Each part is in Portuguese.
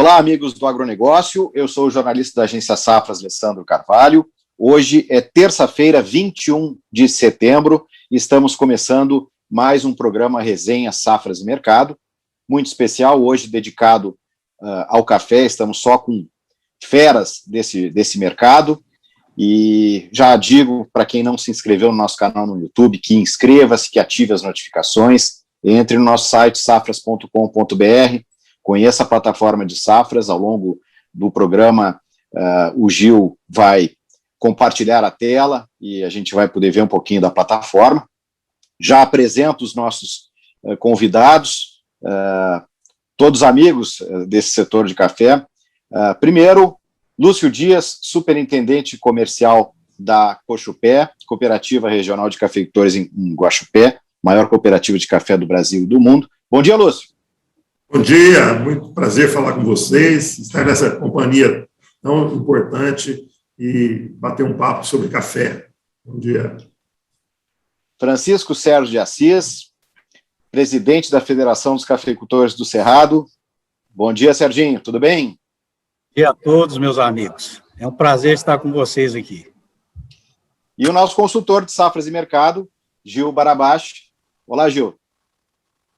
Olá, amigos do agronegócio, eu sou o jornalista da agência Safras, Alessandro Carvalho. Hoje é terça-feira, 21 de setembro, e estamos começando mais um programa Resenha Safras e Mercado, muito especial, hoje dedicado ao café. Estamos só com feras desse mercado, e já digo para quem não se inscreveu no nosso canal no YouTube, que inscreva-se, que ative as notificações, entre no nosso site safras.com.br, conheça a plataforma de Safras. Ao longo do programa, o Gil vai compartilhar a tela e a gente vai poder ver um pouquinho da plataforma. Já apresento os nossos convidados, todos amigos desse setor de café. Primeiro, Lúcio Dias, superintendente comercial da Cochupé, Cooperativa Regional de Cafeicultores em Guaxupé, maior cooperativa de café do Brasil e do mundo. Bom dia, Lúcio. Bom dia, muito prazer falar com vocês, estar nessa companhia tão importante e bater um papo sobre café. Bom dia. Francisco Sérgio de Assis, presidente da Federação dos Cafeicultores do Cerrado. Bom dia, Serginho, tudo bem? Bom dia a todos, meus amigos. É um prazer estar com vocês aqui. E o nosso consultor de Safras e Mercado, Gil Barabashi. Olá, Gil.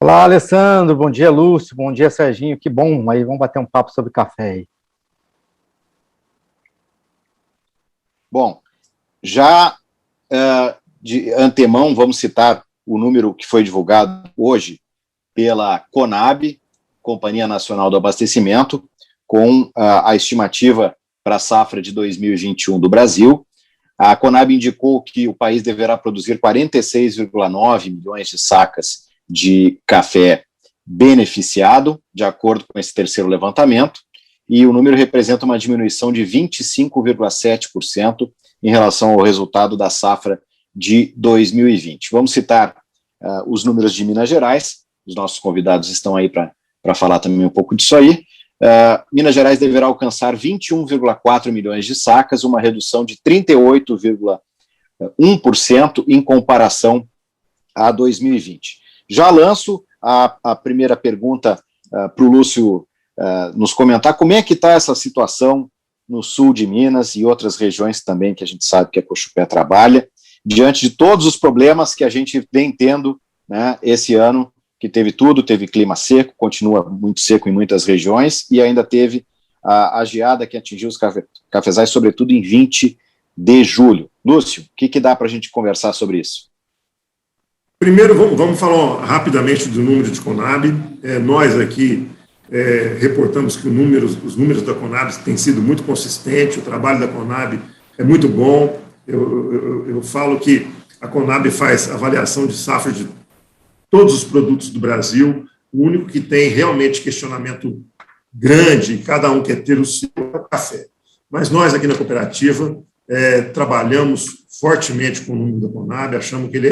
Olá, Alessandro, bom dia, Lúcio, bom dia, Serginho, que bom, aí vamos bater um papo sobre café aí. Bom, já de antemão, vamos citar o número que foi divulgado hoje pela Conab, Companhia Nacional do Abastecimento, com a estimativa para a safra de 2021 do Brasil. A Conab indicou que o país deverá produzir 46,9 milhões de sacas de café beneficiado, de acordo com esse terceiro levantamento, e o número representa uma diminuição de 25,7% em relação ao resultado da safra de 2020. Vamos citar os números de Minas Gerais, os nossos convidados estão aí para falar também um pouco disso aí. Minas Gerais deverá alcançar 21,4 milhões de sacas, uma redução de 38,1% em comparação a 2020. Já lanço a primeira pergunta para o Lúcio nos comentar como é que está essa situação no sul de Minas e outras regiões também que a gente sabe que a Cochupé trabalha, diante de todos os problemas que a gente vem tendo, né, esse ano, que teve tudo, teve clima seco, continua muito seco em muitas regiões, e ainda teve a geada que atingiu os cafezais, sobretudo em 20 de julho. Lúcio, o que dá para a gente conversar sobre isso? Primeiro, vamos falar rapidamente do número de Conab. Nós aqui reportamos que os números da Conab têm sido muito consistentes, o trabalho da Conab é muito bom. Eu falo que a Conab faz avaliação de safra de todos os produtos do Brasil. O único que tem realmente questionamento grande, cada um quer ter o seu, é o café. Mas nós aqui na cooperativa trabalhamos fortemente com o número da Conab, achamos que ele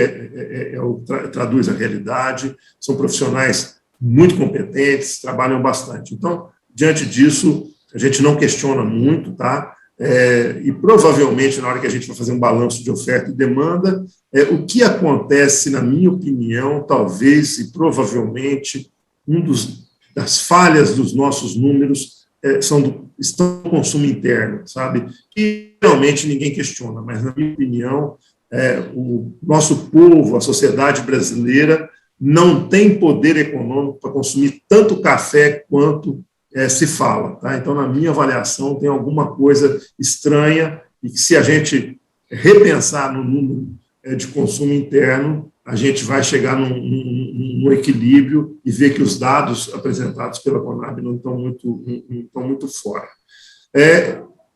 traduz a realidade, são profissionais muito competentes, trabalham bastante. Então, diante disso, a gente não questiona muito, tá? E provavelmente, na hora que a gente vai fazer um balanço de oferta e demanda, o que acontece, na minha opinião, talvez e provavelmente, das falhas dos nossos números estão no consumo interno, sabe? Que realmente ninguém questiona, mas, na minha opinião, o nosso povo, a sociedade brasileira, não tem poder econômico para consumir tanto café quanto se fala, tá? Então, na minha avaliação, tem alguma coisa estranha e que, se a gente repensar no número de consumo interno, a gente vai chegar num equilíbrio e ver que os dados apresentados pela Conab não estão muito fora.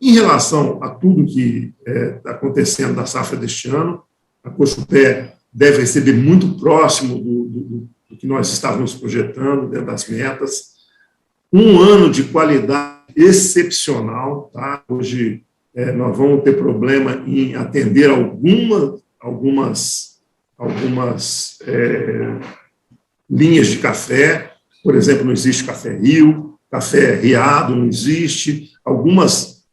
Em relação a tudo que está acontecendo na safra deste ano, a Cochupé deve receber muito próximo do que nós estávamos projetando, dentro das metas. Um ano de qualidade excepcional, tá? Hoje nós vamos ter problema em atender algumas linhas de café. Por exemplo, não existe café Rio, café Riado não existe. Alguns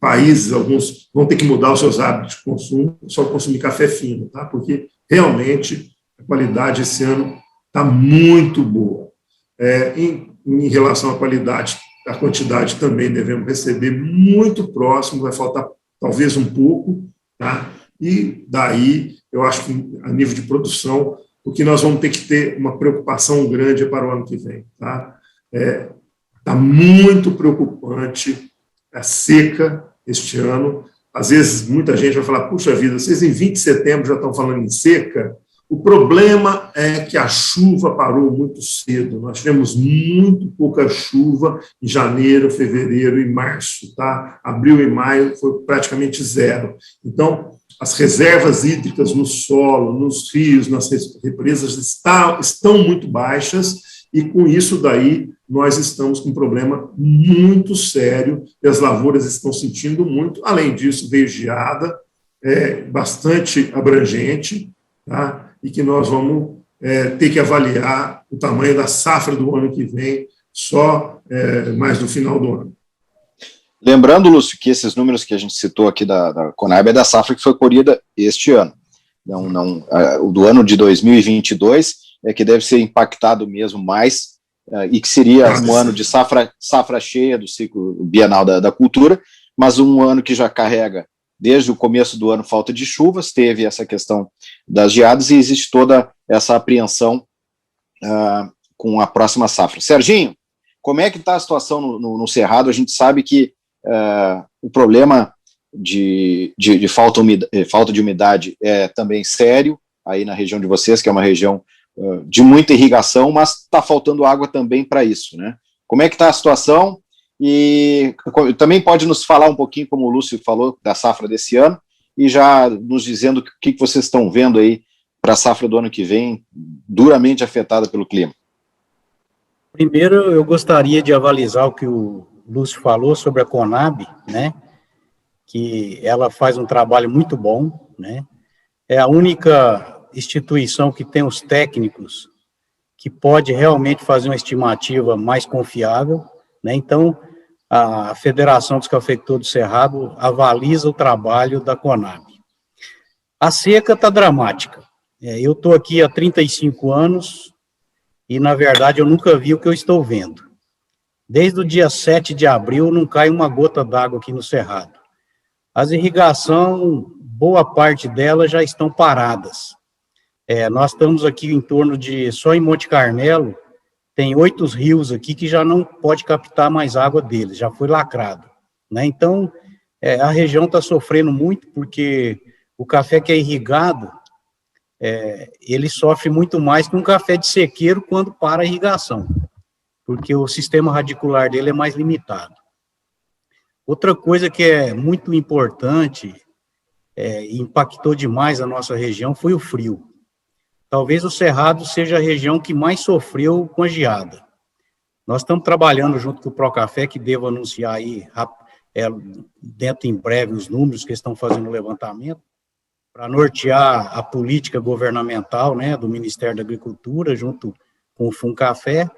países, alguns vão ter que mudar os seus hábitos de consumo, só consumir café fino, tá? Porque realmente a qualidade esse ano está muito boa. Em em relação à qualidade, a quantidade também devemos receber muito próximo, vai faltar talvez um pouco, tá? E daí, eu acho que a nível de produção, o que nós vamos ter que ter uma preocupação grande para o ano que vem, tá? Está muito preocupante a seca este ano. Às vezes, muita gente vai falar, puxa vida, vocês em 20 de setembro já estão falando em seca? O problema é que a chuva parou muito cedo. Nós tivemos muito pouca chuva em janeiro, fevereiro e março, tá? Abril e maio foi praticamente zero. Então, as reservas hídricas no solo, nos rios, nas represas estão muito baixas e, com isso daí, nós estamos com um problema muito sério e as lavouras estão sentindo muito. Além disso, veio geada, bastante abrangente, tá? E que nós vamos ter que avaliar o tamanho da safra do ano que vem, só mais no final do ano. Lembrando, Lúcio, que esses números que a gente citou aqui da Conab é da safra que foi colhida este ano. O do ano de 2022 é que deve ser impactado mesmo mais, e que seria um ano de safra cheia do ciclo bienal da cultura, mas um ano que já carrega desde o começo do ano falta de chuvas, teve essa questão das geadas e existe toda essa apreensão com a próxima safra. Serginho, como é que está a situação no Cerrado? A gente sabe que o problema de falta de umidade é também sério, aí na região de vocês, que é uma região de muita irrigação, mas está faltando água também para isso, né? Como é que está a situação? E também pode nos falar um pouquinho, como o Lúcio falou, da safra desse ano, e já nos dizendo o que vocês estão vendo aí para a safra do ano que vem, duramente afetada pelo clima. Primeiro, eu gostaria de avalizar o que o Lúcio falou sobre a Conab, né, que ela faz um trabalho muito bom, né, é a única instituição que tem os técnicos que pode realmente fazer uma estimativa mais confiável, né, então a Federação dos Cafeicultores do Cerrado avaliza o trabalho da Conab. A seca está dramática. Eu estou aqui há 35 anos e, na verdade, eu nunca vi o que eu estou vendo. Desde o dia 7 de abril não cai uma gota d'água aqui no Cerrado. As irrigações, boa parte delas já estão paradas. Nós estamos aqui em torno de, só em Monte Carmelo, tem 8 rios aqui que já não pode captar mais água deles, já foi lacrado, né? Então, a região está sofrendo muito porque o café que é irrigado, ele sofre muito mais que um café de sequeiro quando para a irrigação, porque o sistema radicular dele é mais limitado. Outra coisa que é muito importante, impactou demais a nossa região, foi o frio. Talvez o Cerrado seja a região que mais sofreu com a geada. Nós estamos trabalhando junto com o Procafé, que devo anunciar aí, dentro em breve, os números que estão fazendo o levantamento, para nortear a política governamental, né, do Ministério da Agricultura, junto com o Funcafé.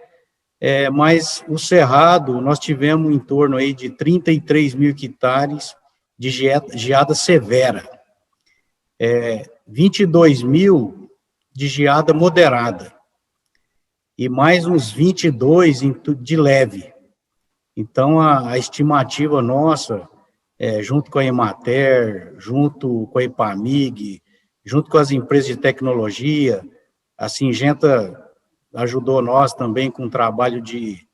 Mas o Cerrado, nós tivemos em torno aí de 33 mil hectares de geada severa, 22 mil de geada moderada, e mais uns 22 de leve. Então, a estimativa nossa, junto com a Emater, junto com a Epamig, junto com as empresas de tecnologia, a Syngenta ajudou nós também com o trabalho de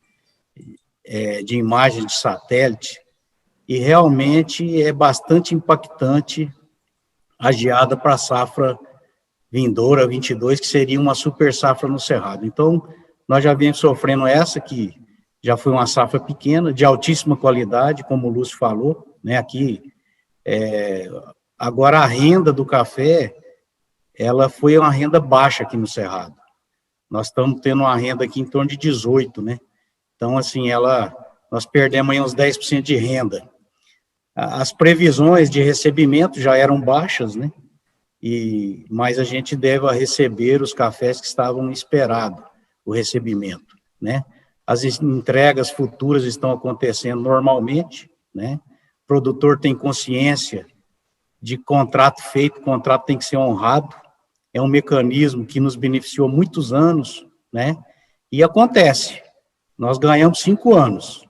imagem de satélite, e realmente é bastante impactante a geada para a safra vindoura 22, que seria uma super safra no Cerrado. Então, nós já viemos sofrendo essa, que já foi uma safra pequena, de altíssima qualidade, como o Lúcio falou, né, aqui, agora a renda do café, ela foi uma renda baixa aqui no Cerrado. Nós estamos tendo uma renda aqui em torno de 18, né, então, assim, nós perdemos aí uns 10% de renda. As previsões de recebimento já eram baixas, né, mas a gente deve receber os cafés que estavam esperados, o recebimento, né? As entregas futuras estão acontecendo normalmente, né? O produtor tem consciência de contrato feito, contrato tem que ser honrado, é um mecanismo que nos beneficiou muitos anos, né? E acontece. Nós ganhamos 5 anos.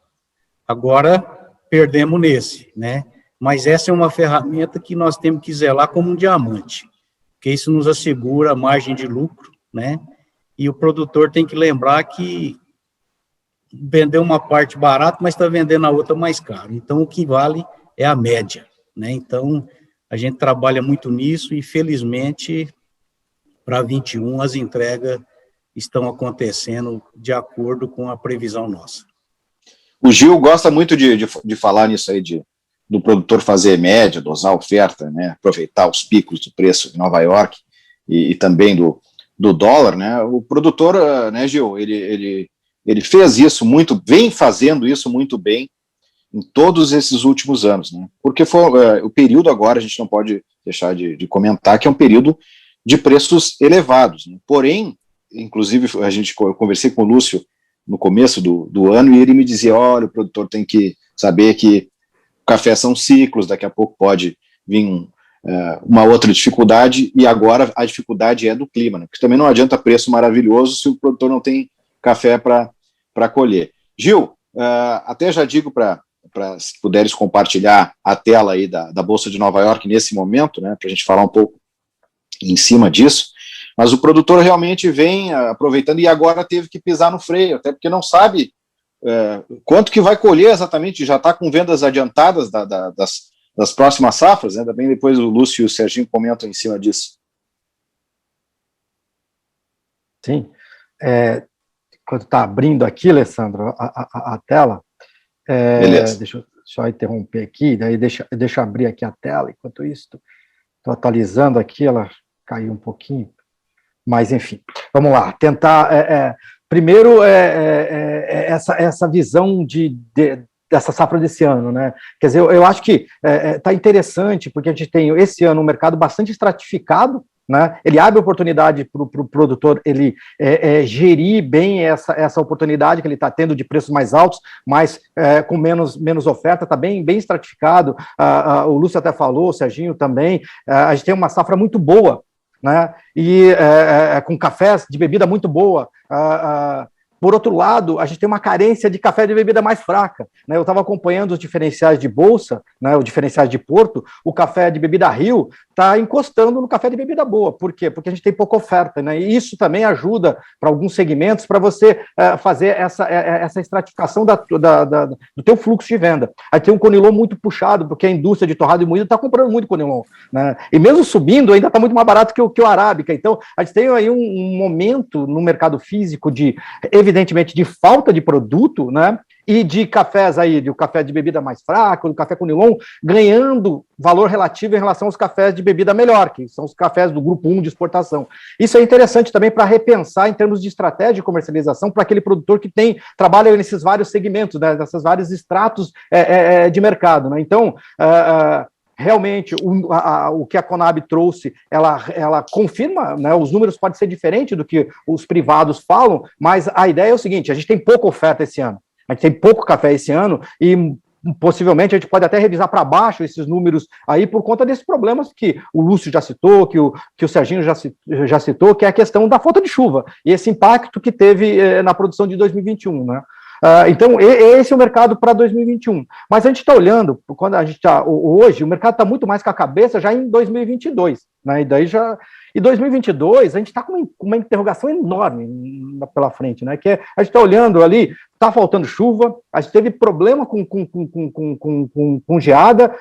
Agora, perdemos nesse, né? Mas essa é uma ferramenta que nós temos que zelar como um diamante, porque isso nos assegura a margem de lucro, né? E o produtor tem que lembrar que vendeu uma parte barato, mas está vendendo a outra mais caro. Então, o que vale é a média, né? Então, a gente trabalha muito nisso e, felizmente, para 21, as entregas estão acontecendo de acordo com a previsão nossa. O Gil gosta muito de falar nisso aí, do produtor fazer média, dosar a oferta, né? Aproveitar os picos do preço em Nova York e também do dólar, né? O produtor, né, Gil, ele fez isso muito, vem fazendo isso muito bem em todos esses últimos anos, né? Porque foi o período agora, a gente não pode deixar de comentar que é um período de preços elevados, né? Porém, inclusive, eu conversei com o Lúcio no começo do ano e ele me dizia, olha, o produtor tem que saber que café são ciclos, daqui a pouco pode vir uma outra dificuldade, e agora a dificuldade é do clima, né? Porque também não adianta preço maravilhoso se o produtor não tem café para colher. Gil, até já digo para se puderes compartilhar a tela aí da Bolsa de Nova York nesse momento, né, para a gente falar um pouco em cima disso, mas o produtor realmente vem aproveitando e agora teve que pisar no freio, até porque não sabe quanto que vai colher exatamente, já está com vendas adiantadas das próximas safras, né? Também depois o Lúcio e o Serginho comentam em cima disso. Sim, quando está abrindo aqui, Alessandro, a tela, deixa eu só interromper aqui, daí deixa eu abrir aqui a tela, enquanto isso, estou atualizando aqui, ela caiu um pouquinho, mas enfim, vamos lá, tentar, primeiro, essa visão dessa safra desse ano, né? Quer dizer, eu acho que está interessante, porque a gente tem esse ano um mercado bastante estratificado, né? Ele abre oportunidade para o produtor ele gerir bem essa oportunidade que ele está tendo de preços mais altos, mas com menos oferta, está bem estratificado. O Lúcio até falou, o Serginho também, a gente tem uma safra muito boa, né? E com cafés de bebida muito boa. Por outro lado, a gente tem uma carência de café de bebida mais fraca, né? Eu estava acompanhando os diferenciais de bolsa, né, os diferenciais de Porto, o café de bebida Rio está encostando no café de bebida boa. Por quê? Porque a gente tem pouca oferta, né? E isso também ajuda para alguns segmentos para você fazer essa estratificação do teu fluxo de venda. Aí tem um Conilon muito puxado, porque a indústria de torrado e moído está comprando muito Conilon, né? E mesmo subindo, ainda está muito mais barato que o Arábica. Então, a gente tem aí um momento no mercado físico evidentemente, de falta de produto, né, e de cafés aí, do café de bebida mais fraco, do café Conilon, ganhando valor relativo em relação aos cafés de bebida melhor, que são os cafés do grupo 1 de exportação. Isso é interessante também para repensar em termos de estratégia de comercialização para aquele produtor que trabalha nesses vários segmentos, né, nessas vários estratos de mercado, né? Então, realmente, o que a Conab trouxe, ela confirma, né, os números podem ser diferentes do que os privados falam, mas a ideia é o seguinte, a gente tem pouca oferta esse ano, a gente tem pouco café esse ano, e possivelmente a gente pode até revisar para baixo esses números aí por conta desses problemas que o Lúcio já citou, que o Serginho já citou, que é a questão da falta de chuva, e esse impacto que teve na produção de 2021, né? Então, esse é o mercado para 2021. Mas a gente está olhando, quando a gente está hoje, o mercado está muito mais com a cabeça já em 2022, né? E 2022, a gente está com uma interrogação enorme pela frente, né? Que a gente está olhando ali, está faltando chuva, a gente teve problema com geada,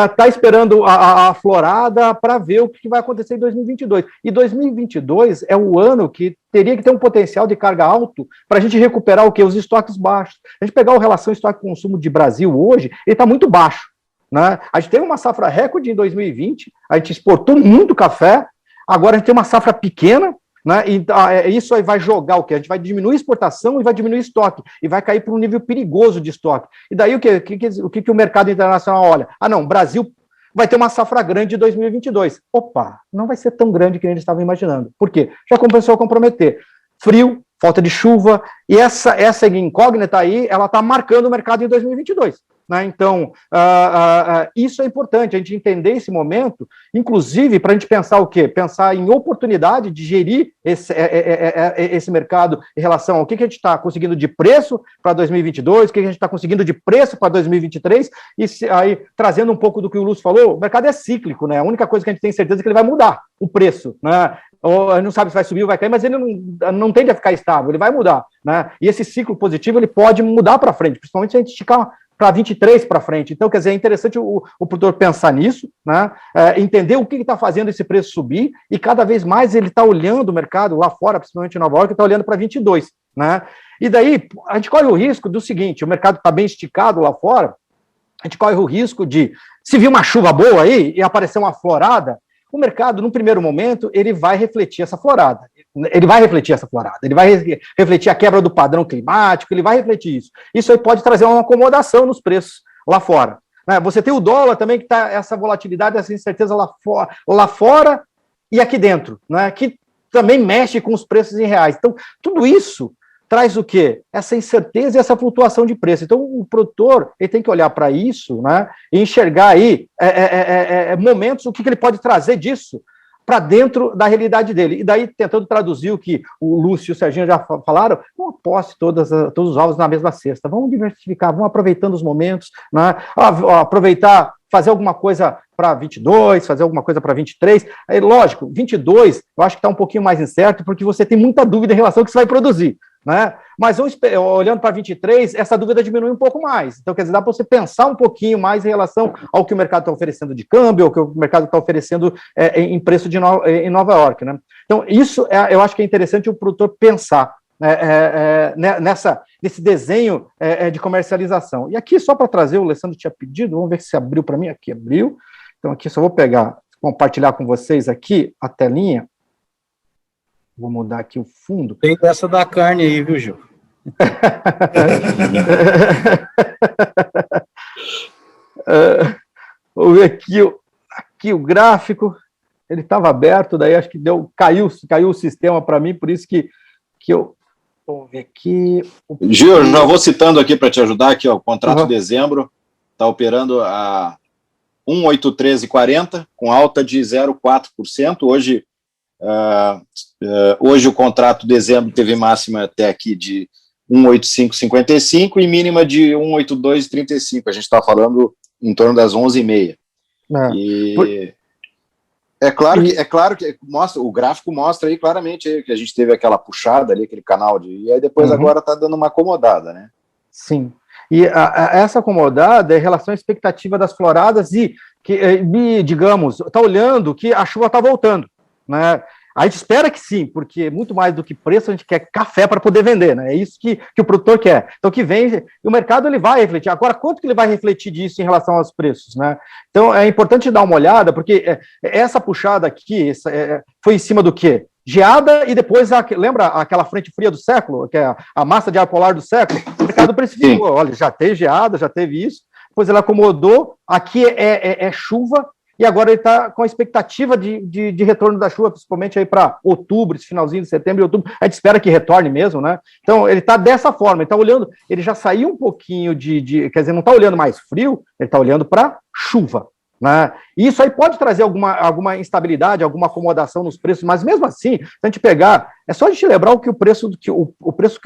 está esperando a florada para ver o que vai acontecer em 2022. E 2022 é o ano que teria que ter um potencial de carga alto para a gente recuperar o quê? Os estoques baixos. A gente pegar a relação estoque-consumo de Brasil hoje, ele está muito baixo, né? A gente teve uma safra recorde em 2020, a gente exportou muito café, agora a gente tem uma safra pequena, né? E isso aí vai jogar o quê? A gente vai diminuir a exportação e vai diminuir estoque, e vai cair para um nível perigoso de estoque. E daí o que o mercado internacional olha? Não, o Brasil vai ter uma safra grande de 2022. Opa, não vai ser tão grande que a gente estava imaginando. Por quê? Já começou a comprometer. Frio, falta de chuva, e essa incógnita aí, ela está marcando o mercado em 2022. né? Então, isso é importante, a gente entender esse momento, inclusive para a gente pensar o quê? Pensar em oportunidade de gerir esse mercado em relação ao que a gente está conseguindo de preço para 2022, o que a gente está conseguindo de preço para 2023, e aí, trazendo um pouco do que o Lúcio falou, o mercado é cíclico, né? A única coisa que a gente tem certeza é que ele vai mudar, o preço, né? Ou não sabe se vai subir ou vai cair, mas ele não tende a ficar estável, ele vai mudar, né? E esse ciclo positivo, ele pode mudar para frente, principalmente se a gente esticar para 23 para frente. Então, quer dizer, é interessante o produtor pensar nisso, né? Entender o que está fazendo esse preço subir, e cada vez mais ele está olhando o mercado lá fora, principalmente em Nova York, está olhando para 22, né? E daí, a gente corre o risco do seguinte, o mercado está bem esticado lá fora, a gente corre o risco de, se vir uma chuva boa aí e aparecer uma florada, o mercado, num primeiro momento, ele vai refletir essa florada. Ele vai refletir a quebra do padrão climático, ele vai refletir isso. Isso aí pode trazer uma acomodação nos preços lá fora. Você tem o dólar também, que está essa volatilidade, essa incerteza lá fora e aqui dentro, né, que também mexe com os preços em reais. Então, tudo isso traz o quê? Essa incerteza e essa flutuação de preço. Então, o produtor ele tem que olhar para isso, né, e enxergar aí momentos, o que ele pode trazer disso para dentro da realidade dele. E daí, tentando traduzir o que o Lúcio e o Serginho já falaram, não aposte todos os ovos na mesma cesta. Vamos diversificar, vamos aproveitando os momentos, né, aproveitar, fazer alguma coisa para 22, fazer alguma coisa para 23. Aí, lógico, 22, eu acho que está um pouquinho mais incerto, porque você tem muita dúvida em relação ao que você vai produzir, né? Mas olhando para 23, essa dúvida diminui um pouco mais. Então, quer dizer, dá para você pensar um pouquinho mais em relação ao que o mercado está oferecendo de câmbio, ao que o mercado está oferecendo em preço em Nova York, né? Então, isso eu acho que é interessante o produtor pensar nesse desenho de comercialização. E aqui, só para trazer, o Alessandro tinha pedido, vamos ver se abriu para mim. Aqui abriu. Então, aqui só vou compartilhar com vocês aqui a telinha. Vou mudar aqui o fundo. Tem dessa da carne aí, viu, Gil? Vou ver aqui o gráfico. Ele estava aberto, daí acho que caiu o sistema para mim, por isso que eu... Vamos ver aqui... Gil, já vou citando aqui para te ajudar, aqui, ó, o contrato de dezembro está operando a 1,8340, com alta de 0,4%. Hoje o contrato de dezembro teve máxima até aqui de 1,8555 e mínima de 1,8235. A gente está falando em torno das 11h30. É claro que mostra, o gráfico mostra aí claramente que a gente teve aquela puxada ali, aquele canal e aí depois agora está dando uma acomodada, né? Sim. E essa acomodada é em relação à expectativa das floradas e digamos, está olhando que a chuva está voltando, né? A gente espera que sim, porque muito mais do que preço, a gente quer café para poder vender, né? É isso que o produtor quer. Então, que vem, o mercado ele vai refletir. Agora, quanto que ele vai refletir disso em relação aos preços, né? Então, é importante dar uma olhada, porque essa puxada aqui foi em cima do quê? Geada e depois, lembra aquela frente fria do século, que é a massa de ar polar do século? O mercado precificou, olha, já teve geada, já teve isso, depois ele acomodou, aqui é chuva, e agora ele está com a expectativa de retorno da chuva, principalmente aí para outubro, esse finalzinho de setembro e outubro, a gente espera que retorne mesmo, né? Então, ele está dessa forma, ele está olhando, ele já saiu um pouquinho quer dizer, não está olhando mais frio, ele está olhando para chuva, né? E isso aí pode trazer alguma instabilidade, alguma acomodação nos preços, mas mesmo assim, se a gente pegar, é só a gente lembrar o preço que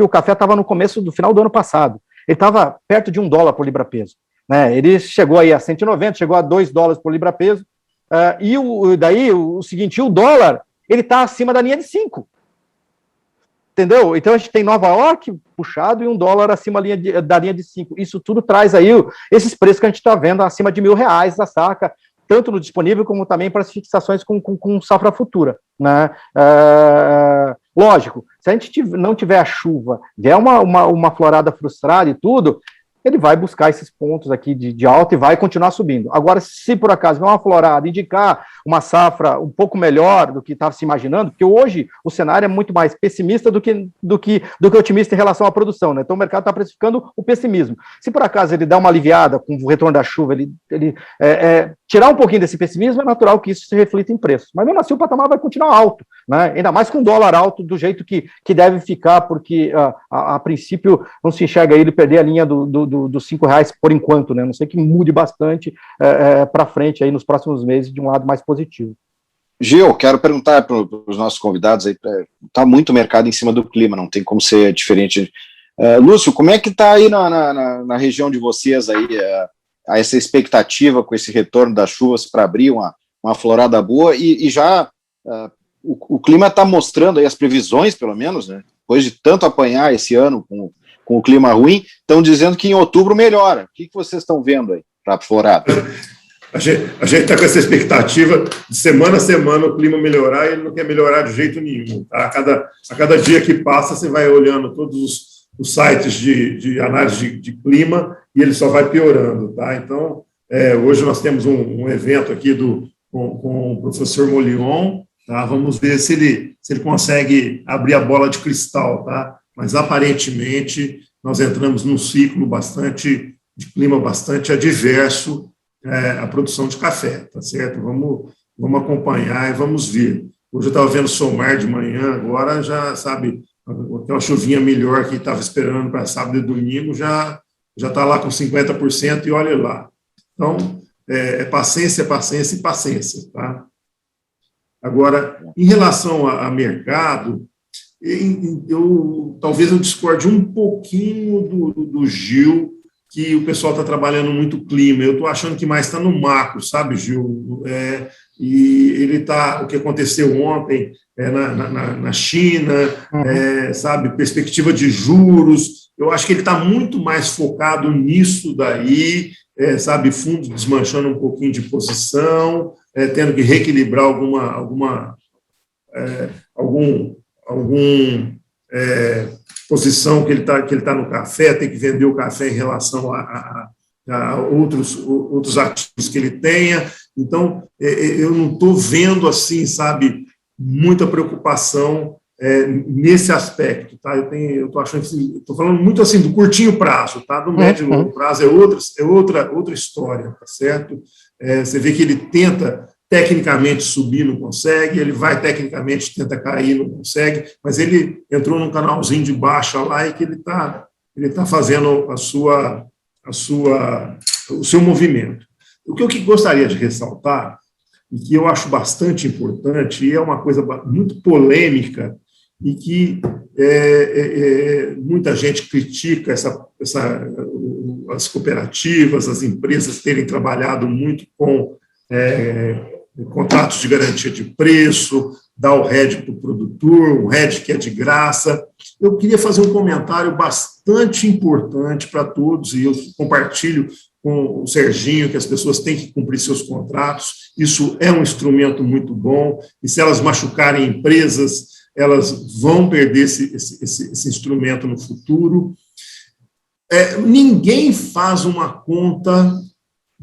o café estava no começo do final do ano passado, ele estava perto de $1 por libra-peso. Né, ele chegou aí a 190, chegou a $2 por libra-peso, e daí o seguinte, o dólar, ele está acima da linha de 5, entendeu? Então a gente tem Nova York puxado e um dólar acima da linha de 5, isso tudo traz aí esses preços que a gente está vendo acima de R$1.000 a saca, tanto no disponível como também para as fixações com safra futura, né? Lógico, se a gente não tiver a chuva, vier uma florada frustrada e tudo, ele vai buscar esses pontos aqui de alta e vai continuar subindo. Agora, se por acaso vier uma florada indicar uma safra um pouco melhor do que estava se imaginando, porque hoje o cenário é muito mais pessimista do que otimista em relação à produção, né? Então o mercado está precificando o pessimismo. Se por acaso ele dá uma aliviada com o retorno da chuva, ele tirar um pouquinho desse pessimismo, é natural que isso se reflita em preço. Mas mesmo assim o patamar vai continuar alto, né? Ainda mais com o dólar alto do jeito que deve ficar, porque a princípio não se enxerga ele perder a linha dos R$5 por enquanto, né? Não sei que mude bastante para frente aí nos próximos meses de um lado mais positivo. Gil, quero perguntar para os nossos convidados aí, está muito mercado em cima do clima, não tem como ser diferente. Lúcio, como é que está aí na região de vocês aí, essa expectativa com esse retorno das chuvas para abrir uma florada boa e já o clima está mostrando aí as previsões, pelo menos, né? Depois de tanto apanhar esse ano com o clima ruim, estão dizendo que em outubro melhora. O que vocês estão vendo aí para a florada? A gente está com essa expectativa de semana a semana o clima melhorar e ele não quer melhorar de jeito nenhum. Tá? A cada dia que passa, você vai olhando todos os sites de análise de clima e ele só vai piorando. Tá? Então, hoje nós temos um evento aqui com o professor Molion. Tá? Vamos ver se ele consegue abrir a bola de cristal. Tá? Mas, aparentemente, nós entramos num ciclo de clima bastante adverso à produção de café, tá certo? Vamos acompanhar e vamos ver. Hoje eu estava vendo o Somar de manhã, agora já, sabe, aquela chuvinha melhor que estava esperando para sábado e domingo, já está lá com 50% e olha lá. Então, paciência, paciência e paciência, tá? Agora, em relação a mercado, talvez eu discorde um pouquinho do Gil, que o pessoal está trabalhando muito o clima. Eu estou achando que mais está no macro, sabe, Gil? E ele está, o que aconteceu ontem na China, sabe, perspectiva de juros, eu acho que ele está muito mais focado nisso daí, sabe, fundos desmanchando um pouquinho de posição, tendo que reequilibrar alguma posição que ele tá no café, tem que vender o café em relação a outros ativos que ele tenha. Então, eu não estou vendo, assim, sabe, muita preocupação nesse aspecto, tá? Eu estou achando que, estou falando muito, assim, do curtinho prazo, tá? Do médio e longo prazo é outra história, tá certo? Você vê que ele tenta tecnicamente subir, não consegue, ele vai tecnicamente, tenta cair, não consegue, mas ele entrou num canalzinho de baixa lá e que ele tá fazendo o seu movimento. O que eu gostaria de ressaltar, e que eu acho bastante importante, e é uma coisa muito polêmica, e que muita gente critica as cooperativas, as empresas terem trabalhado muito com contratos de garantia de preço, dar o RED para o produtor, um RED que é de graça. Eu queria fazer um comentário bastante importante para todos, e eu compartilho com o Serginho que as pessoas têm que cumprir seus contratos. Isso é um instrumento muito bom, e se elas machucarem empresas, elas vão perder esse instrumento no futuro. Ninguém faz uma conta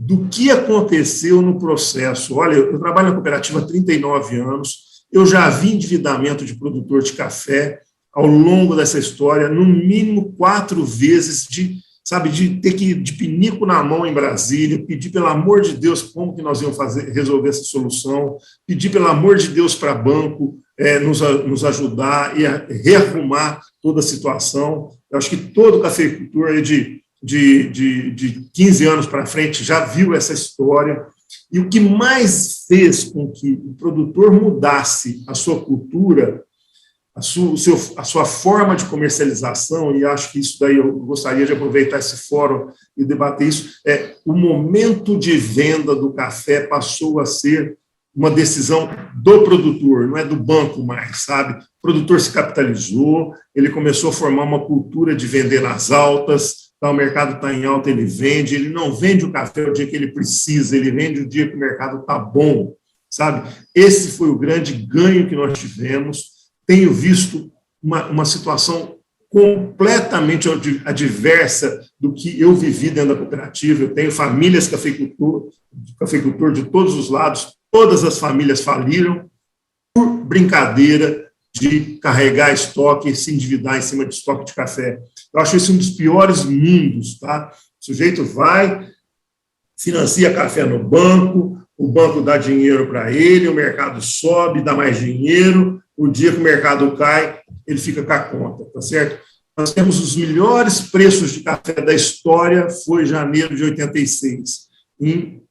do que aconteceu no processo. Olha, eu trabalho na cooperativa há 39 anos, eu já vi endividamento de produtor de café ao longo dessa história, no mínimo 4 vezes de ter que ir de pinico na mão em Brasília, pedir, pelo amor de Deus, como que nós íamos resolver essa solução, pedir, pelo amor de Deus, para banco nos ajudar e a rearrumar toda a situação. Eu acho que todo cafeicultor de 15 anos para frente já viu essa história, e o que mais fez com que o produtor mudasse a sua cultura, a sua forma de comercialização, e acho que isso daí eu gostaria de aproveitar esse fórum e debater isso, o momento de venda do café passou a ser uma decisão do produtor, não é do banco mais, sabe? O produtor se capitalizou, ele começou a formar uma cultura de vender nas altas. Então, o mercado está em alta, ele vende. Ele não vende o café o dia que ele precisa, ele vende o dia que o mercado está bom, sabe? Esse foi o grande ganho que nós tivemos. Tenho visto uma situação completamente adversa do que eu vivi dentro da cooperativa. Eu tenho famílias cafeicultor de todos os lados, todas as famílias faliram por brincadeira de carregar estoque e se endividar em cima de estoque de café. Eu acho isso um dos piores mundos, tá? O sujeito vai, financia café no banco, o banco dá dinheiro para ele, o mercado sobe, dá mais dinheiro, o dia que o mercado cai, ele fica com a conta, tá certo? Nós temos os melhores preços de café da história, foi janeiro de 86. Em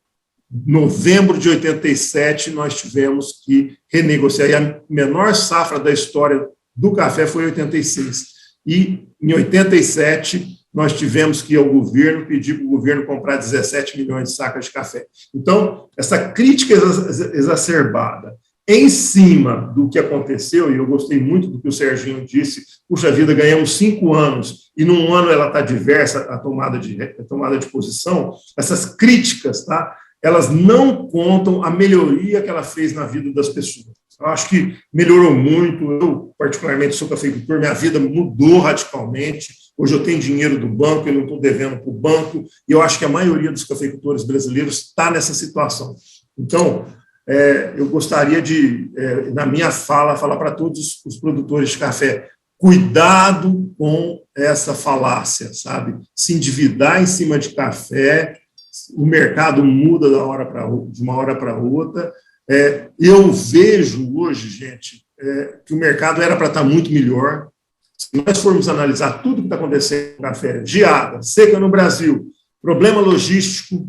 novembro de 87, nós tivemos que renegociar. E a menor safra da história do café foi em 86. E em 87, nós tivemos que ir ao governo pedir para o governo comprar 17 milhões de sacas de café. Então, essa crítica exacerbada em cima do que aconteceu, e eu gostei muito do que o Serginho disse, puxa vida, ganhamos 5 anos, e num ano ela está diversa, a tomada de posição, essas críticas, tá? Elas não contam a melhoria que ela fez na vida das pessoas. Eu acho que melhorou muito, eu particularmente sou cafeicultor, minha vida mudou radicalmente, hoje eu tenho dinheiro do banco, eu não estou devendo para o banco, e eu acho que a maioria dos cafeicultores brasileiros está nessa situação. Então, eu gostaria de, na minha fala, falar para todos os produtores de café, cuidado com essa falácia, sabe? Se endividar em cima de café, o mercado muda de uma hora para outra. Eu vejo hoje, gente, que o mercado era para estar muito melhor. Se nós formos analisar tudo que está acontecendo com o café, geada, seca no Brasil, problema logístico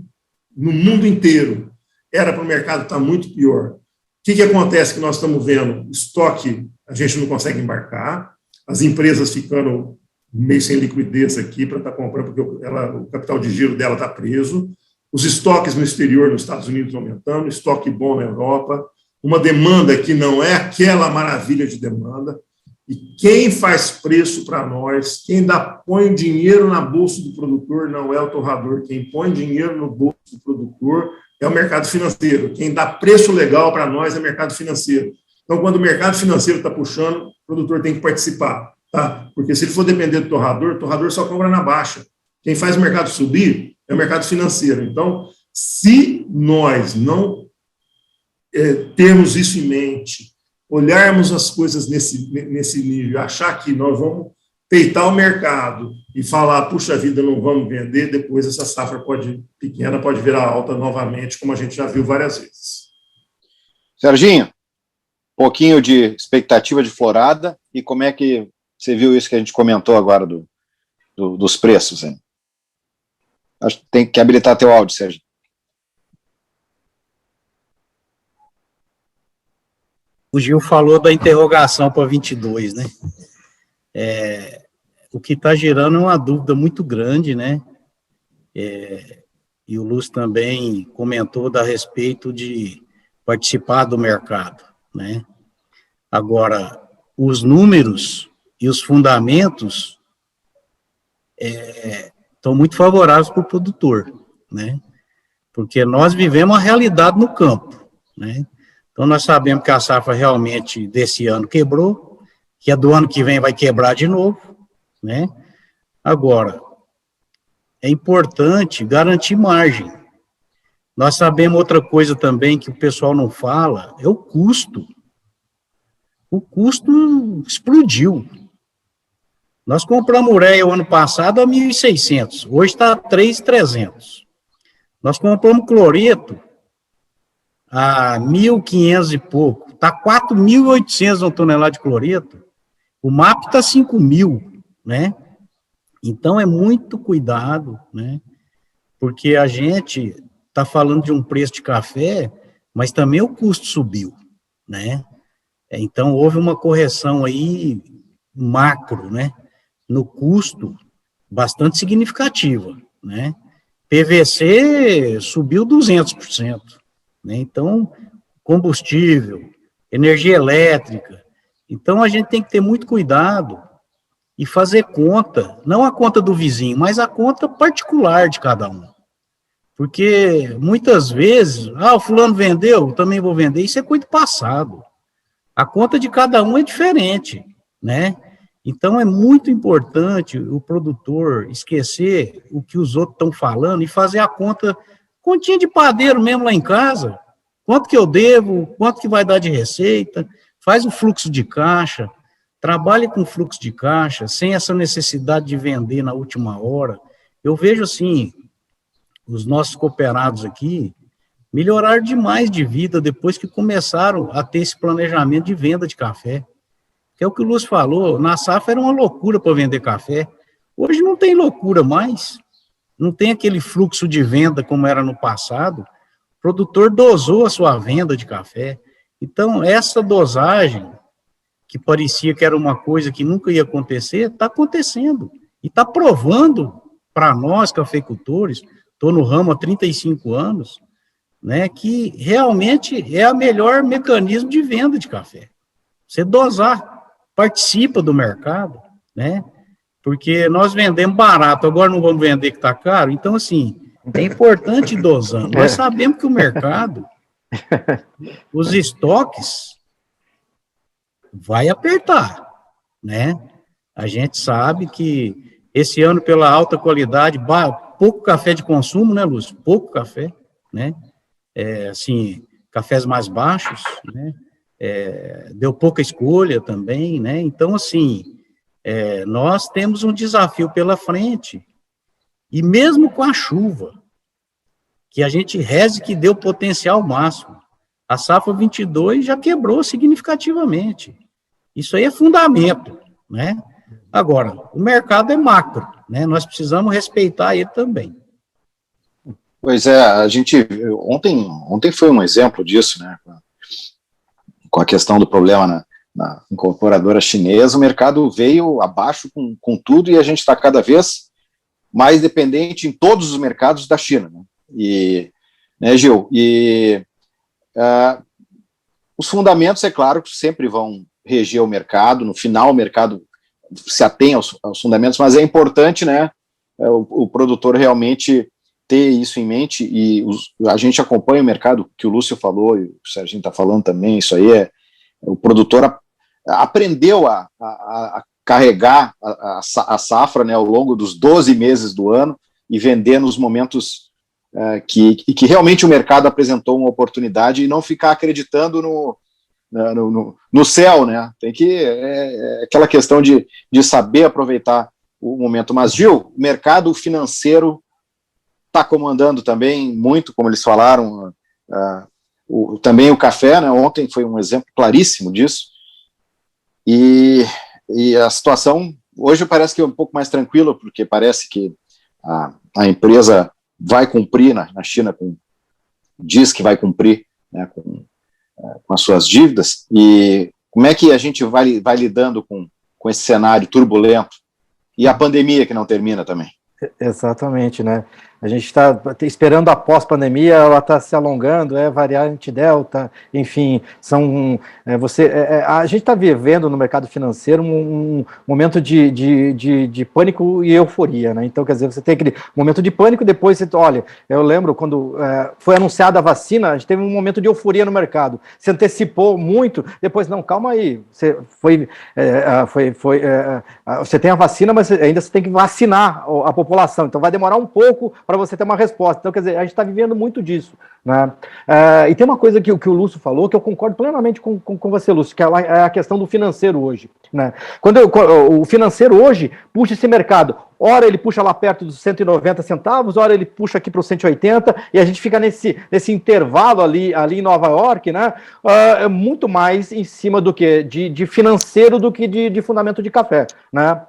no mundo inteiro, era para o mercado estar muito pior. O que acontece que nós estamos vendo? Estoque, a gente não consegue embarcar, as empresas ficando meio sem liquidez aqui para estar comprando, porque o capital de giro dela está preso, os estoques no exterior, nos Estados Unidos, aumentando, estoque bom na Europa, uma demanda que não é aquela maravilha de demanda, e quem faz preço para nós, quem põe dinheiro na bolsa do produtor não é o torrador, quem põe dinheiro no bolso do produtor é o mercado financeiro, quem dá preço legal para nós é o mercado financeiro. Então, quando o mercado financeiro está puxando, o produtor tem que participar, tá? Porque se ele for depender do torrador, o torrador só cobra na baixa. Quem faz o mercado subir é o mercado financeiro. Então, se nós não termos isso em mente, olharmos as coisas nesse nível, achar que nós vamos peitar o mercado e falar, puxa vida, não vamos vender, depois essa safra pequena pode virar alta novamente, como a gente já viu várias vezes. Serginho, um pouquinho de expectativa de florada, e como é que você viu isso que a gente comentou agora dos preços, hein? Acho que tem que habilitar teu áudio, Serginho. O Gil falou da interrogação para 22, né? O que está gerando é uma dúvida muito grande, né? E o Lúcio também comentou a respeito de participar do mercado, né? Agora, os números e os fundamentos estão muito favoráveis para o produtor, né? Porque nós vivemos a realidade no campo, né? Então, nós sabemos que a safra realmente desse ano quebrou, que a do ano que vem vai quebrar de novo, né? Agora, é importante garantir margem. Nós sabemos outra coisa também que o pessoal não fala, é o custo. O custo explodiu. Nós compramos ureia o ano passado a 1.600, hoje está a 3.300. Nós compramos cloreto a 1.500 e pouco, está 4.800 uma tonelada de cloreto, o MAP está 5.000, né? Então é muito cuidado, né? Porque a gente está falando de um preço de café, mas também o custo subiu, né? Então houve uma correção aí macro, né? No custo bastante significativa, né? PVC subiu 200%, né? Então, combustível, energia elétrica. Então, a gente tem que ter muito cuidado e fazer conta, não a conta do vizinho, mas a conta particular de cada um. Porque, muitas vezes, o fulano vendeu, eu também vou vender, isso é coisa do passado. A conta de cada um é diferente, né? Então, é muito importante o produtor esquecer o que os outros estão falando e fazer a conta, continha de padeiro mesmo lá em casa, quanto que eu devo, quanto que vai dar de receita, faz o fluxo de caixa, trabalhe com fluxo de caixa, sem essa necessidade de vender na última hora. Eu vejo, assim, os nossos cooperados aqui melhoraram demais de vida depois que começaram a ter esse planejamento de venda de café. Que é o que o Lúcio falou, na safra era uma loucura para vender café. Hoje não tem loucura mais, não tem aquele fluxo de venda como era no passado. O produtor dosou a sua venda de café. Então, essa dosagem, que parecia que era uma coisa que nunca ia acontecer, está acontecendo. E está provando para nós, cafeicultores, estou no ramo há 35 anos, né, que realmente é o melhor mecanismo de venda de café. Você dosar, participa do mercado, né, porque nós vendemos barato, agora não vamos vender que está caro, então, assim, é importante ir dosando. Nós sabemos que o mercado, os estoques, vai apertar, né? A gente sabe que esse ano, pela alta qualidade, pouco café de consumo, né, Lúcio? Pouco café, né? Assim, cafés mais baixos, né? Deu pouca escolha também, né? Então, assim, nós temos um desafio pela frente, e mesmo com a chuva, que a gente reze que deu potencial máximo, a safra 22 já quebrou significativamente. Isso aí é fundamento, né? Agora, o mercado é macro, né? Nós precisamos respeitar ele também. Pois é, ontem foi um exemplo disso, né? Com a questão do problema na incorporadora chinesa, o mercado veio abaixo com tudo, e a gente está cada vez mais dependente em todos os mercados da China, né? E, né, Gil? E os fundamentos, é claro, que sempre vão reger o mercado. No final, o mercado se atém aos fundamentos, mas é importante, né, o produtor realmente ter isso em mente, e a gente acompanha o mercado, que o Lúcio falou, e o Serginho está falando também, isso aí o produtor aprendeu a carregar a safra, né, ao longo dos 12 meses do ano, e vender nos momentos que realmente o mercado apresentou uma oportunidade, e não ficar acreditando no céu, né? Tem que aquela questão de saber aproveitar o momento. Mas, Gil, o mercado financeiro está comandando também muito, como eles falaram, também o café, né? Ontem foi um exemplo claríssimo disso, e a situação hoje parece que é um pouco mais tranquila, porque parece que a empresa vai cumprir na China, diz que vai cumprir, né, com as suas dívidas. E como é que a gente vai lidando com esse cenário turbulento, e a pandemia que não termina também? Exatamente, né? A gente está esperando a pós-pandemia, ela está se alongando, variante Delta, enfim, a gente está vivendo no mercado financeiro um momento de pânico e euforia, né? Então, quer dizer, você tem aquele momento de pânico, depois você, olha, eu lembro quando foi anunciada a vacina, a gente teve um momento de euforia no mercado, se antecipou muito, depois, não, calma aí, você você tem a vacina, mas ainda você tem que vacinar a população, então vai demorar um pouco para você ter uma resposta. Então, quer dizer, a gente está vivendo muito disso, né? E tem uma coisa que o Lúcio falou, que eu concordo plenamente com você, Lúcio, que é a questão do financeiro hoje, né? O financeiro hoje puxa esse mercado, ora ele puxa lá perto dos 190 centavos, ora ele puxa aqui para os 180, e a gente fica nesse intervalo ali em Nova York, né? Muito mais em cima do que de financeiro do que de fundamento de café, né?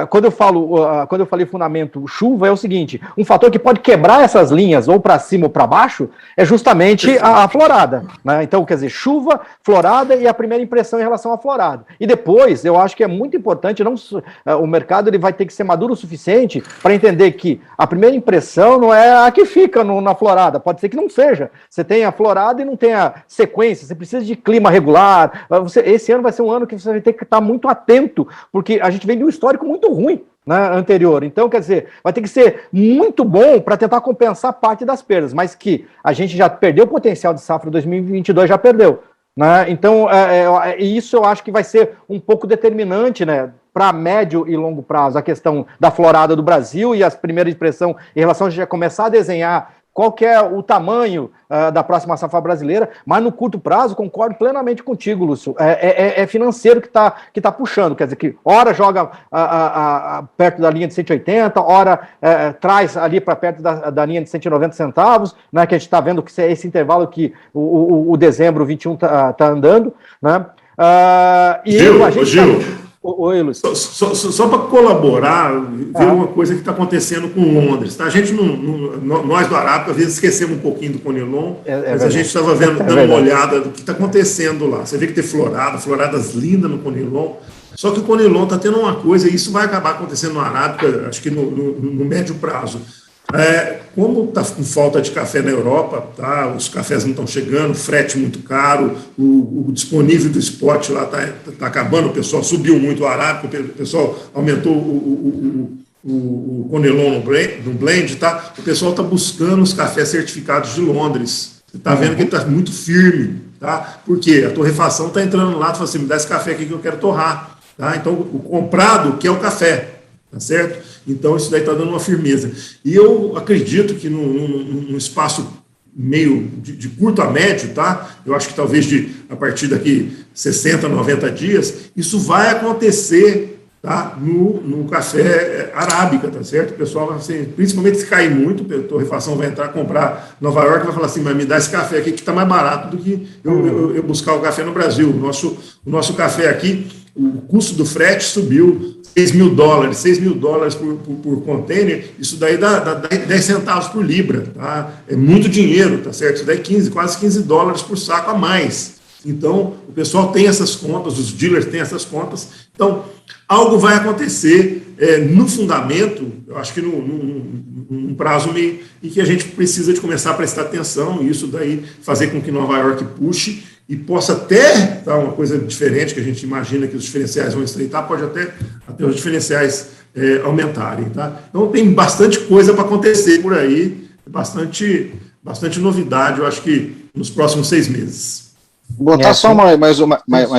Quando eu falei fundamento chuva, é o seguinte: um fator que pode quebrar essas linhas ou para cima ou para baixo é justamente a florada, né? Então, quer dizer, chuva, florada e a primeira impressão em relação à florada. E depois, eu acho que é muito importante, o mercado ele vai ter que ser maduro o suficiente para entender que a primeira impressão não é a que fica na florada, pode ser que não seja. Você tem a florada e não tem a sequência, você precisa de clima regular. Esse ano vai ser um ano que você vai ter que estar muito atento, porque a gente vem de um histórico muito ruim, né, anterior. Então, quer dizer, vai ter que ser muito bom para tentar compensar parte das perdas, mas que a gente já perdeu o potencial de safra 2022, já perdeu, né? Então, isso eu acho que vai ser um pouco determinante, né, para médio e longo prazo, a questão da florada do Brasil e as primeiras impressões em relação a já começar a desenhar qual que é o tamanho da próxima safra brasileira, mas no curto prazo, concordo plenamente contigo, Lúcio, é financeiro que tá puxando, quer dizer, que hora joga perto da linha de 180, hora traz ali para perto da linha de 190 centavos, né, que a gente está vendo que é esse intervalo que o dezembro 21 tá andando, né? Gil, Oi, Lúcio. Só para colaborar, ver uma coisa que está acontecendo com Londres. Tá? A gente, nós do Arábica, às vezes esquecemos um pouquinho do Conilon, mas a gente estava dando uma olhada do que está acontecendo lá. Você vê que tem floradas lindas no Conilon, só que o Conilon está tendo uma coisa, e isso vai acabar acontecendo no Arábica, acho que no médio prazo. Como está com falta de café na Europa, tá? Os cafés não estão chegando, frete muito caro, o disponível do spot lá está acabando, o pessoal subiu muito o Arábica, o pessoal aumentou o Conilon no blend, tá? O pessoal está buscando os cafés certificados de Londres. Você está vendo que ele está muito firme, tá? Porque a torrefação está entrando lá e fala assim, me dá esse café aqui que eu quero torrar. Tá? Então, o comprado quer o café. Tá certo? Então, isso daí está dando uma firmeza. E eu acredito que num espaço meio de curto a médio, tá? Eu acho que talvez a partir daqui 60, 90 dias, isso vai acontecer, tá? No café arábica, tá certo? O pessoal, assim, principalmente se cair muito, a torrefação vai entrar, comprar Nova York, vai falar assim, mas me dá esse café aqui que está mais barato do que eu buscar o café no Brasil. O nosso café aqui, o custo do frete subiu $6 mil por container, isso daí dá 10 centavos por libra, tá? É muito dinheiro, tá certo? Isso daí é quase $15 por saco a mais. Então, o pessoal tem essas contas, os dealers têm essas contas, então, algo vai acontecer no fundamento, eu acho que num prazo em que a gente precisa de começar a prestar atenção, e isso daí fazer com que Nova York puxe, e possa até dar uma coisa diferente, que a gente imagina que os diferenciais vão estreitar, pode até os diferenciais aumentarem. Tá? Então, tem bastante coisa para acontecer por aí, bastante novidade, eu acho que nos próximos 6 meses. Botar só mais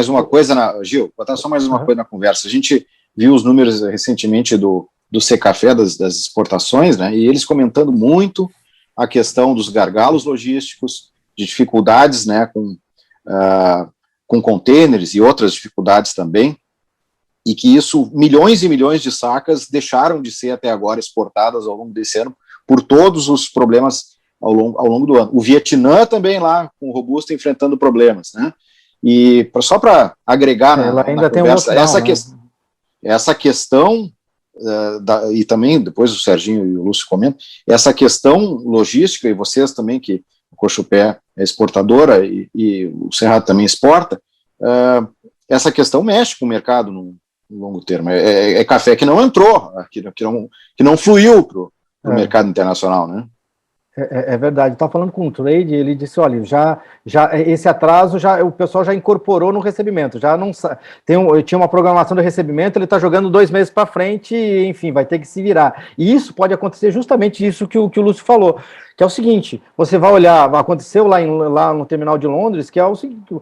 uma coisa, Gil, botar só mais uma coisa na conversa. A gente viu os números recentemente do Secafé, das exportações, né, e eles comentando muito a questão dos gargalos logísticos, de dificuldades, né, com containers e outras dificuldades também, e que isso, milhões e milhões de sacas deixaram de ser até agora exportadas ao longo desse ano por todos os problemas ao longo do ano. O Vietnã também lá, com o Robusta, enfrentando problemas, né? E só para agregar na conversa, essa questão, e também depois o Serginho e o Lúcio comentam, essa questão logística, e vocês também, que o Cochupé é exportadora e o Cerrado também exporta, essa questão mexe com o mercado no longo termo. É café que não entrou, que não fluiu para o mercado internacional, né? É verdade. Estava falando com o trade, ele disse, olha, já esse atraso o pessoal já incorporou no recebimento, já não tinha uma programação de recebimento, ele está jogando 2 meses para frente, e, enfim, vai ter que se virar. E isso pode acontecer justamente isso que o Lúcio falou, que é o seguinte, você vai olhar, aconteceu lá no terminal de Londres, que é o seguinte,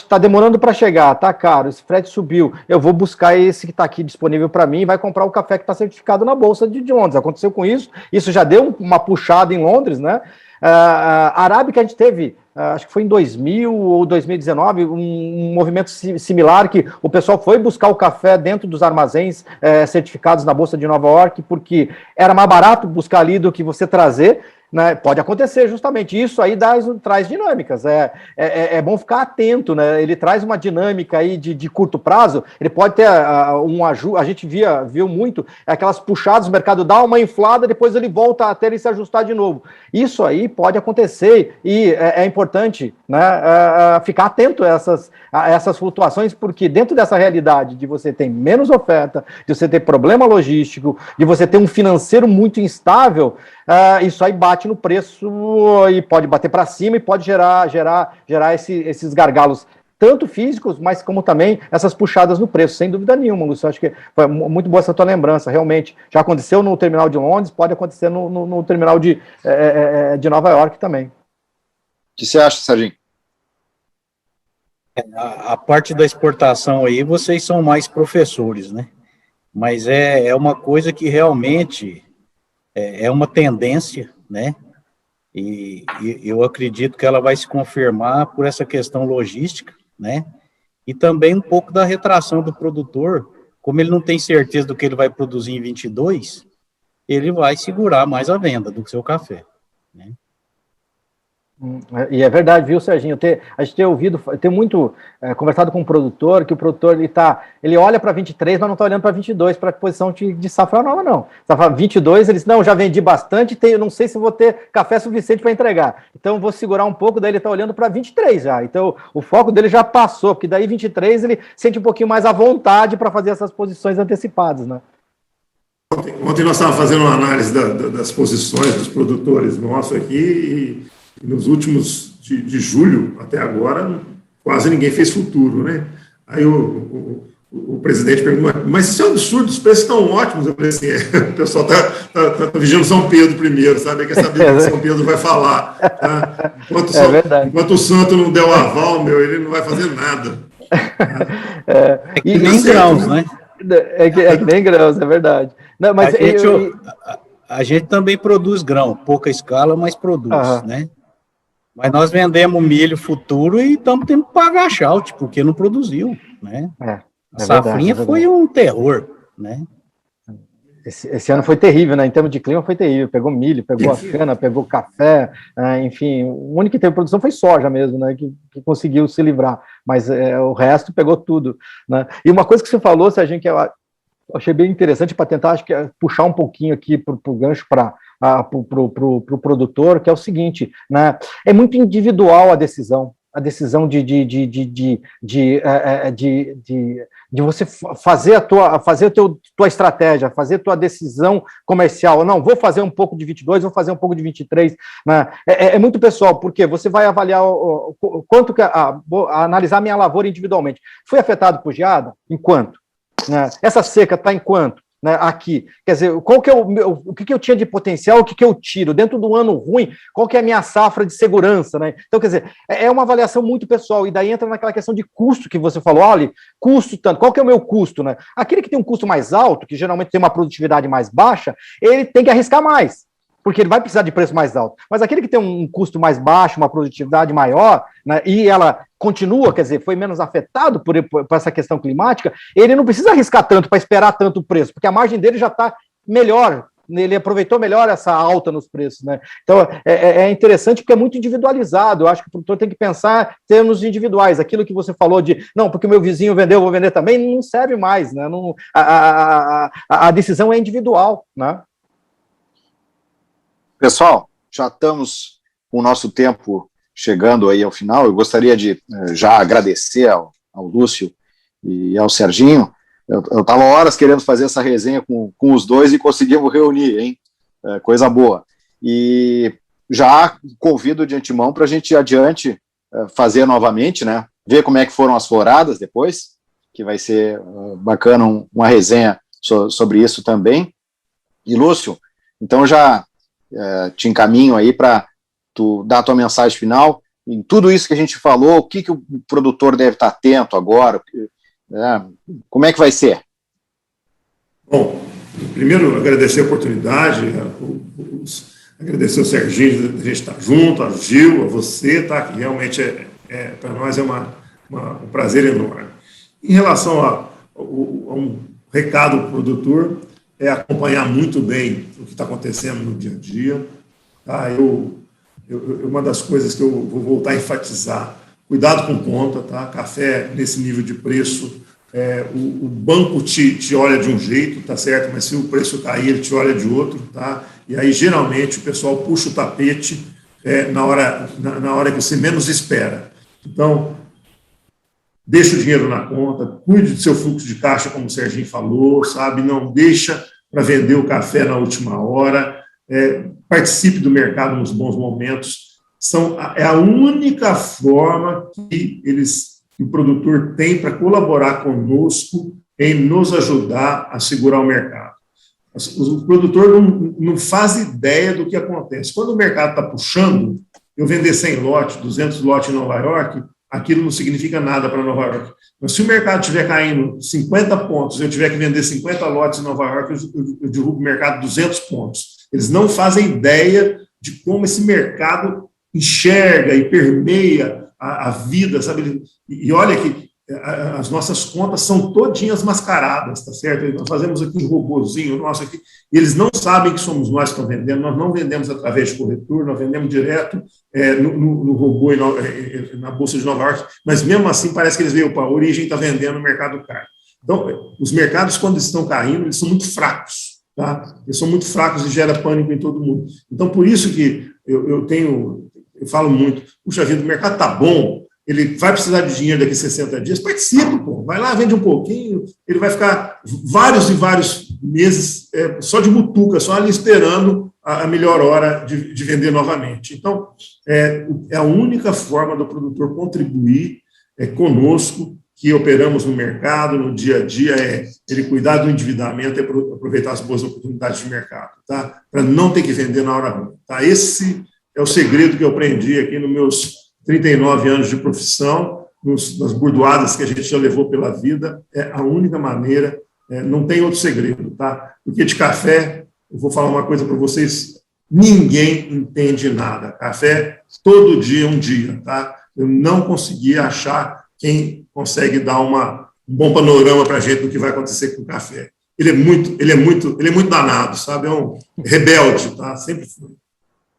tá demorando para chegar, tá caro, esse frete subiu, eu vou buscar esse que está aqui disponível para mim e vai comprar o café que está certificado na Bolsa de Londres. Aconteceu com isso já deu uma puxada em Londres, né? A Arábica, a gente teve, acho que foi em 2000 ou 2019, um movimento similar, que o pessoal foi buscar o café dentro dos armazéns certificados na Bolsa de Nova York, porque era mais barato buscar ali do que você trazer, né? Pode acontecer justamente, isso aí traz dinâmicas, é bom ficar atento, né? Ele traz uma dinâmica aí de curto prazo, ele pode ter um ajuste, a gente viu muito, aquelas puxadas, o mercado dá uma inflada, depois ele volta até ele se ajustar de novo, isso aí pode acontecer, e é importante, né, ficar atento a essas flutuações, porque dentro dessa realidade de você ter menos oferta, de você ter problema logístico, de você ter um financeiro muito instável, isso aí bate no preço e pode bater para cima e pode gerar esses gargalos, tanto físicos, mas como também essas puxadas no preço, sem dúvida nenhuma, Lúcio. Acho que foi muito boa essa tua lembrança, realmente. Já aconteceu no terminal de Londres, pode acontecer no terminal de Nova York também. O que você acha, Serginho? A parte da exportação aí, vocês são mais professores, né? Mas é uma coisa que realmente é uma tendência, né? E eu acredito que ela vai se confirmar por essa questão logística, né? E também um pouco da retração do produtor, como ele não tem certeza do que ele vai produzir em 22, ele vai segurar mais a venda do seu café, né? E é verdade, viu, Serginho? A gente tem ouvido, tem muito conversado com um produtor, que o produtor ele olha para 23, mas não está olhando para 22, para a posição de safra nova, não. Safra 22, eles, não, já vendi bastante, não sei se vou ter café suficiente para entregar. Então, vou segurar um pouco, daí ele está olhando para 23 já. Então, o foco dele já passou, porque daí 23 ele sente um pouquinho mais à vontade para fazer essas posições antecipadas, né? Ontem nós estávamos fazendo uma análise das posições dos produtores nossos aqui e nos últimos de julho até agora, quase ninguém fez futuro, né? Aí o presidente perguntou, mas isso é um absurdo, os preços estão ótimos. Eu falei assim, o pessoal está vigiando São Pedro primeiro, sabe? Quer saber o que São Pedro vai falar. Tá? Enquanto o santo não der o aval, ele não vai fazer nada. É que nem grãos, né? É que nem grãos, é verdade. Não, mas a gente também produz grão, pouca escala, mas produz, né? Mas nós vendemos milho futuro e estamos tendo que pagar shout, porque não produziu, né? A safrinha foi um terror, né? Esse ano foi terrível, né? Em termos de clima foi terrível. Pegou milho, pegou a cana, pegou café, enfim. O único que teve produção foi soja mesmo, né? Que conseguiu se livrar. Mas o resto pegou tudo, né? E uma coisa que você falou, Serginho, que eu achei bem interessante para tentar, acho que puxar um pouquinho aqui para o gancho para o produtor, que é o seguinte, né? É muito individual a decisão de você fazer a tua estratégia, fazer a tua decisão comercial. Não, vou fazer um pouco de 22, vou fazer um pouco de 23, né? É muito pessoal, porque você vai avaliar quanto que analisar a minha lavoura individualmente. Foi afetado por geada? Em quanto? Né? Essa seca está em quanto? Né, aqui, quer dizer, qual que é o que eu tinha de potencial, o que eu tiro, dentro do ano ruim, qual que é a minha safra de segurança, né? Então, quer dizer, é uma avaliação muito pessoal, e daí entra naquela questão de custo que você falou, olha, custo tanto, qual que é o meu custo, né? Aquele que tem um custo mais alto, que geralmente tem uma produtividade mais baixa, ele tem que arriscar mais, porque ele vai precisar de preço mais alto, mas aquele que tem um custo mais baixo, uma produtividade maior, né, e ela continua, quer dizer, foi menos afetado por essa questão climática, ele não precisa arriscar tanto para esperar tanto o preço, porque a margem dele já está melhor, ele aproveitou melhor essa alta nos preços, né? Então, é interessante porque é muito individualizado, eu acho que o produtor tem que pensar em termos individuais, aquilo que você falou de, não, porque o meu vizinho vendeu, eu vou vender também, não serve mais, né? Não, a decisão é individual, né? Pessoal, já estamos com o nosso tempo chegando aí ao final. Eu gostaria de já agradecer ao Lúcio e ao Serginho. Eu estava horas querendo fazer essa resenha com os dois e conseguimos reunir, hein? Coisa boa. E já convido de antemão para a gente ir adiante fazer novamente, né? Ver como é que foram as floradas depois, que vai ser bacana uma resenha sobre isso também. E, Lúcio, então já te encaminho aí para tu dar a tua mensagem final. Em tudo isso que a gente falou, o que o produtor deve estar atento agora? Como é que vai ser? Bom, primeiro agradecer a oportunidade, agradecer ao Serginho de a gente estar junto, ao Gil, a você, tá? Que realmente para nós é um prazer enorme. Em relação a um recado para o produtor, é acompanhar muito bem o que está acontecendo no dia a dia. Tá? Uma das coisas que eu vou voltar a enfatizar, cuidado com conta, tá? Café nesse nível de preço, o banco te olha de um jeito, tá certo? Mas se o preço cair, ele te olha de outro, tá? E aí, geralmente, o pessoal puxa o tapete na hora que você menos espera. Então, deixa o dinheiro na conta, cuide do seu fluxo de caixa, como o Serginho falou, sabe? Não deixa para vender o café na última hora, participe do mercado nos bons momentos. É a única forma que o produtor tem para colaborar conosco em nos ajudar a segurar o mercado. O produtor não faz ideia do que acontece. Quando o mercado está puxando, eu vender 100 lotes, 200 lotes em Nova York, aquilo não significa nada para Nova York. Mas se o mercado estiver caindo 50 pontos, eu tiver que vender 50 lotes em Nova York, eu derrubo o mercado 200 pontos. Eles não fazem ideia de como esse mercado enxerga e permeia a vida, sabe? E olha que as nossas contas são todinhas mascaradas, tá certo? Nós fazemos aqui um robozinho nosso aqui, e eles não sabem que somos nós que estamos vendendo, nós não vendemos através de corretor, nós vendemos direto no robô e na Bolsa de Nova York, mas mesmo assim parece que eles veio para a origem e está vendendo no mercado caro. Então, os mercados, quando estão caindo, eles são muito fracos, tá? Eles são muito fracos e gera pânico em todo mundo. Então, por isso que eu falo muito, puxa vida, o mercado está bom, ele vai precisar de dinheiro daqui a 60 dias, participa, pô, vai lá, vende um pouquinho, ele vai ficar vários e vários meses só de butuca, só ali esperando a melhor hora de vender novamente. Então, é a única forma do produtor contribuir conosco, que operamos no mercado, no dia a dia, ele cuidar do endividamento e aproveitar as boas oportunidades de mercado, tá? Para não ter que vender na hora ruim, tá? Esse é o segredo que eu aprendi aqui nos meus 39 anos de profissão, nas burdoadas que a gente já levou pela vida, é a única maneira, não tem outro segredo, tá? Porque de café, eu vou falar uma coisa para vocês, ninguém entende nada. Café, todo dia, um dia, tá? Eu não consegui achar quem consegue dar um bom panorama para a gente do que vai acontecer com o café. Ele é muito danado, sabe? É um rebelde, tá? Sempre foi.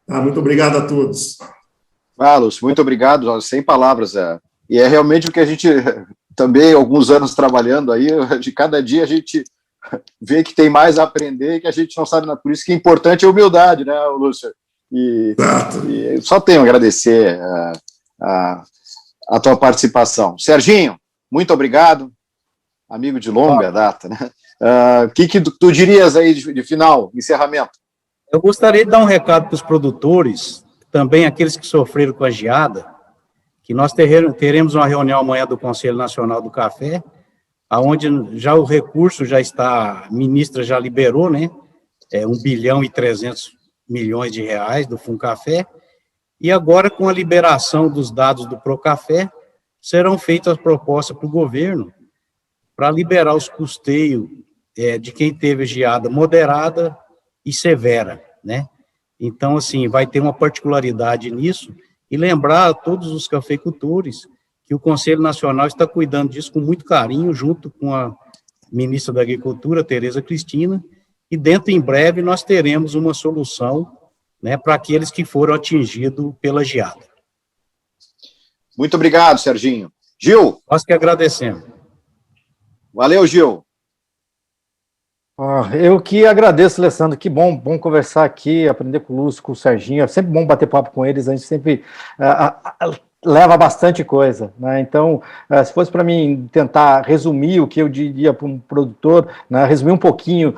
Tá? Muito obrigado a todos. Lúcio, muito obrigado, sem palavras. E é realmente o que a gente também, alguns anos trabalhando aí, de cada dia a gente vê que tem mais a aprender e que a gente não sabe, por isso que é importante a humildade, né, Lúcio? E só tenho a agradecer a tua participação. Serginho, muito obrigado, amigo de longa data, né? O que tu dirias aí de final, encerramento? Eu gostaria de dar um recado para os produtores, também aqueles que sofreram com a geada, que nós teremos uma reunião amanhã do Conselho Nacional do Café, onde já o recurso já está, a ministra já liberou, né? 1 bilhão e 300 milhões de reais do Funcafé, e agora, com a liberação dos dados do Procafé, serão feitas propostas para o governo para liberar os custeios de quem teve geada moderada e severa, né? Então, assim, vai ter uma particularidade nisso, e lembrar a todos os cafeicultores que o Conselho Nacional está cuidando disso com muito carinho, junto com a ministra da Agricultura, Tereza Cristina, e dentro, em breve, nós teremos uma solução, né, para aqueles que foram atingidos pela geada. Muito obrigado, Serginho. Gil? Nós que agradecemos. Valeu, Gil. Eu que agradeço, Alessandro, que bom conversar aqui, aprender com o Lúcio, com o Serginho, é sempre bom bater papo com eles, a gente sempre leva bastante coisa, né? Então, se fosse para mim tentar resumir o que eu diria para um produtor, né, resumir um pouquinho,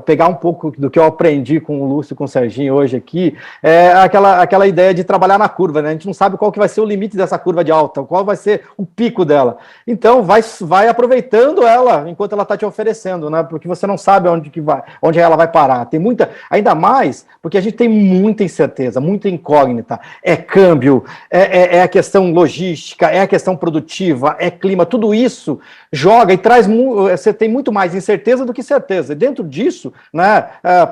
pegar um pouco do que eu aprendi com o Lúcio e com o Serginho hoje aqui, é aquela ideia de trabalhar na curva, né? A gente não sabe qual que vai ser o limite dessa curva de alta, qual vai ser o pico dela. Então, vai aproveitando ela enquanto ela está te oferecendo, né? Porque você não sabe onde ela vai parar. Tem muita, ainda mais porque a gente tem muita incerteza, muita incógnita. É câmbio, é a questão logística, é a questão produtiva, é clima, tudo isso joga e traz, você tem muito mais incerteza do que certeza. E dentro disso, né,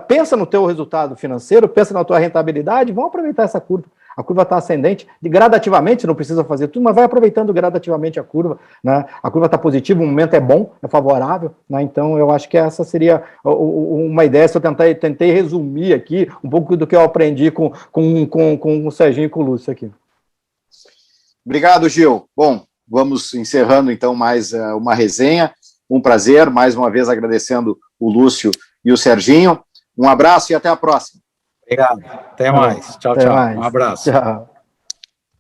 pensa no teu resultado financeiro, pensa na tua rentabilidade, vamos aproveitar essa curva. A curva está ascendente, gradativamente, você não precisa fazer tudo, mas vai aproveitando gradativamente a curva, né? A curva está positiva, o momento é bom, é favorável, né? Então eu acho que essa seria uma ideia, se eu tentei resumir aqui um pouco do que eu aprendi com o Serginho e com o Lúcio aqui. Obrigado, Gil. Bom, vamos encerrando então mais uma resenha, um prazer, mais uma vez agradecendo o Lúcio e o Serginho. Um abraço e até a próxima. Obrigado. Até mais. Tchau, tchau. Um abraço. Tchau.